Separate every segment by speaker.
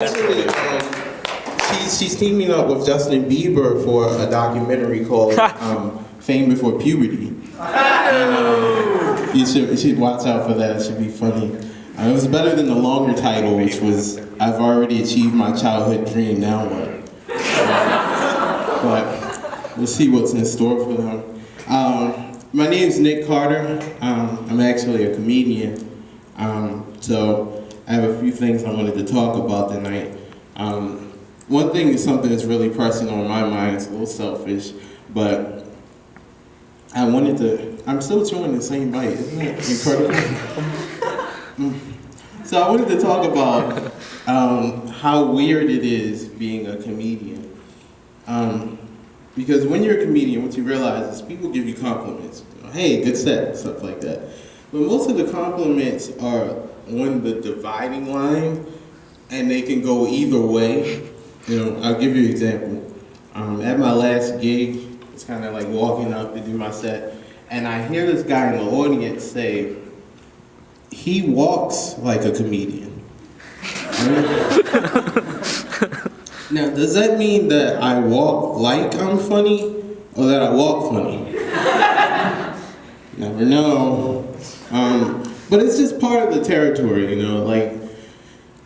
Speaker 1: Actually, she's teaming up with Justin Bieber for a documentary called Fame Before Puberty. You should watch out for that. It should be funny. It was better than the longer title, which was I've already achieved my childhood dream. Now what? But we'll see what's in store for them. My name's Nick Carter. I'm actually a comedian. So I have a few things I wanted to talk about tonight. One thing is something that's really pressing on my mind. It's a little selfish, but I'm still chewing the same bite. Isn't it incredible? So I wanted to talk about how weird it is being a comedian. Because when you're a comedian, what you realize is people give you compliments. Hey, good set, stuff like that. But most of the compliments are on the dividing line, and they can go either way. I'll give you an example. At my last gig, it's kind of like walking up to do my set, and I hear this guy in the audience say, "He walks like a comedian." Now, does that mean that I walk like I'm funny, or that I walk funny? Never know. But it's just part of the territory, like,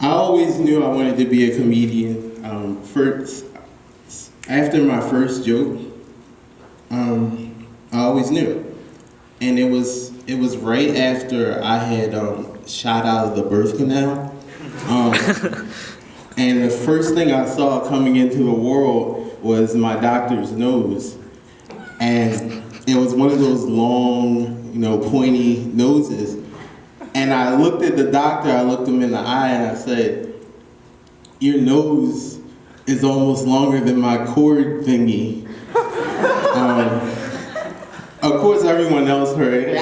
Speaker 1: I always knew I wanted to be a comedian. After my first joke, I always knew. And it was right after I had shot out of the birth canal. And the first thing I saw coming into the world was my doctor's nose. And it was one of those long, pointy noses. And I looked at the doctor, I looked him in the eye, and I said, "Your nose is almost longer than my cord thingy." Of course, everyone else heard it.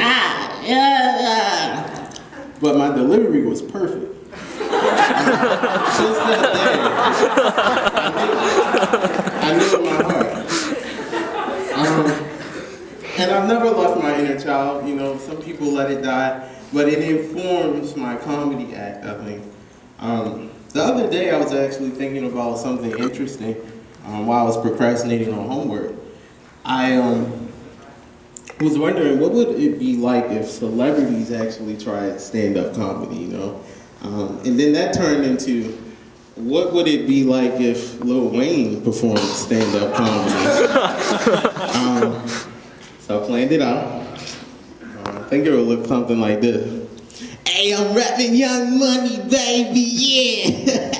Speaker 1: But my delivery was perfect. Just that day, I knew in my heart. And I've never left my inner child. Some people let it die, but it informs my comedy act, I think. The other day, I was actually thinking about something interesting while I was procrastinating on homework. I was wondering, what would it be like if celebrities actually tried stand-up comedy, And then that turned into, what would it be like if Lil Wayne performed stand-up comedy? So I planned it out. I think it would look something like this. "Hey, I'm rapping Young Money, baby, yeah."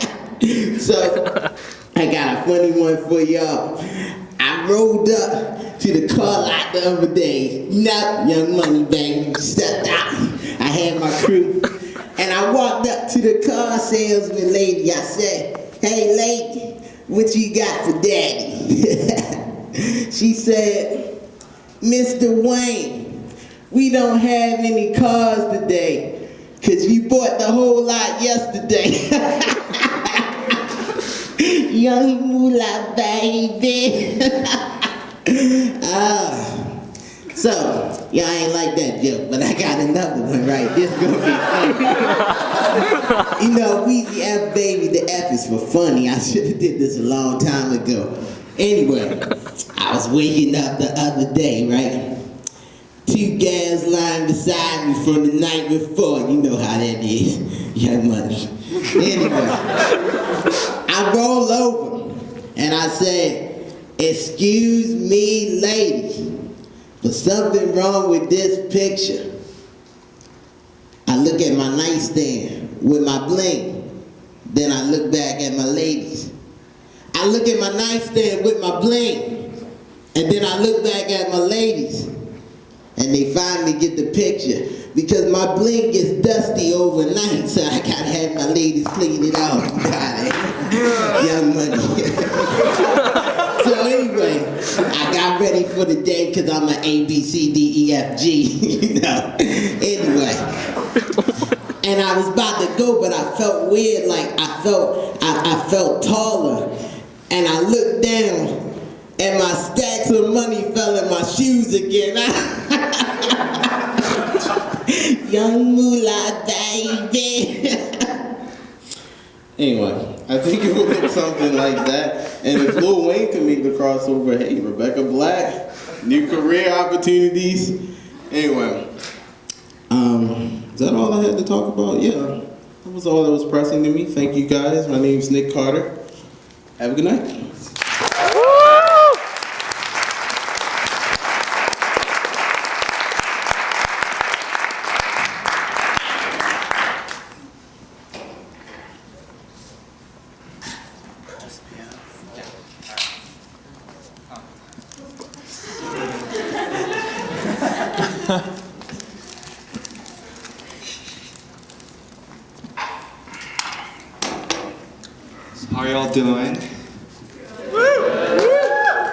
Speaker 1: So I got a funny one for y'all. I rolled up to the car lot the other day. Young Money, baby, stepped out. I had my crew. And I walked up to the car salesman lady. I said, "Hey, lady, what you got for daddy?" She said, "Mr. Wayne, we don't have any cars today, 'cause you bought the whole lot yesterday." Young moolah, baby. So, y'all ain't like that joke, but I got another one, right? This gonna be funny. Weezy F, baby, the F is for funny. I should have did this a long time ago. Anyway, I was waking up the other day, right? Two gals lying beside me from the night before. You know how that is. Young Money. Anyway, I roll over and I said, "Excuse me, ladies, but something wrong with this picture." I look at my nightstand with my bling. Then I look back at my ladies. I look at my nightstand with my bling. And then I look back at my ladies. And they finally get the picture. Because my bling gets dusty overnight, so I gotta have my ladies clean it off. Young Money. So anyway, I got ready for the day because I'm an A, B, C, D, E, F, G, Anyway. And I was about to go, but I felt weird, like I felt taller. And I looked down, and my stacks of money fell in my shoes again. Young moolah, baby. Anyway, I think it would look something like that. And if Lil Wayne can make the crossover, hey, Rebecca Black, new career opportunities. Anyway, is that all I had to talk about? Yeah, that was all that was pressing to me. Thank you guys. My name is Nick Carter. Have a good night.
Speaker 2: How are y'all doing?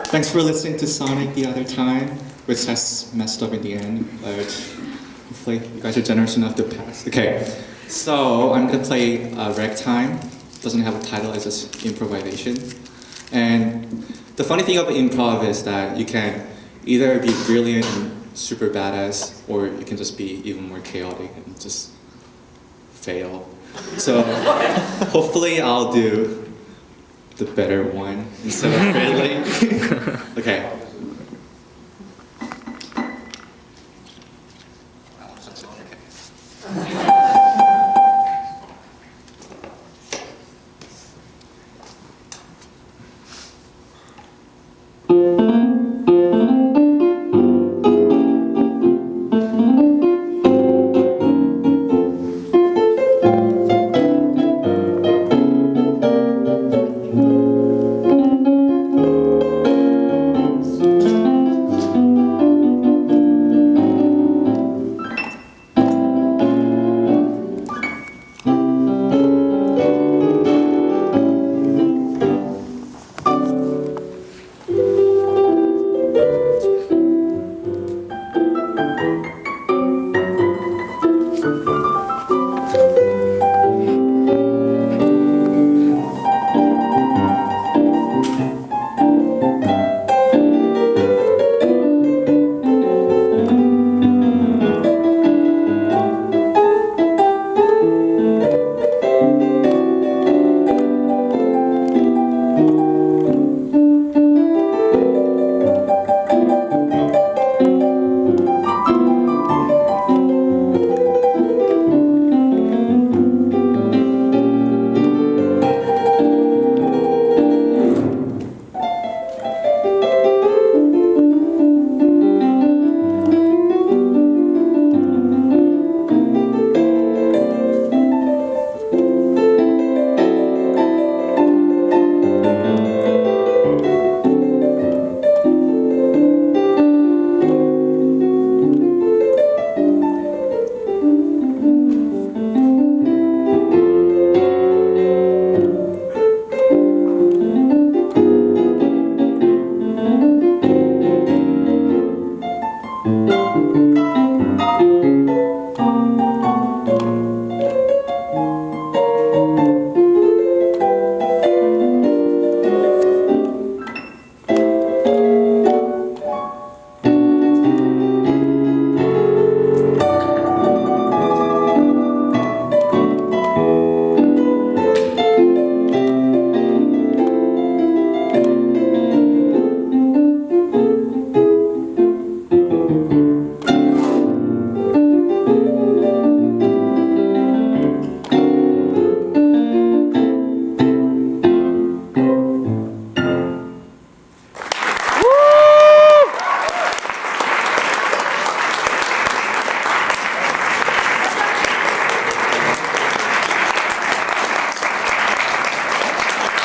Speaker 2: Thanks for listening to Sonic the other time, which has messed up in the end, but hopefully you guys are generous enough to pass. Okay, so I'm gonna play Ragtime. Doesn't have a title, it's just improvisation. And the funny thing about improv is that you can either be brilliant and super badass, or you can just be even more chaotic and just fail. So hopefully I'll do the better one instead of failing. Okay.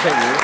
Speaker 3: Thank you.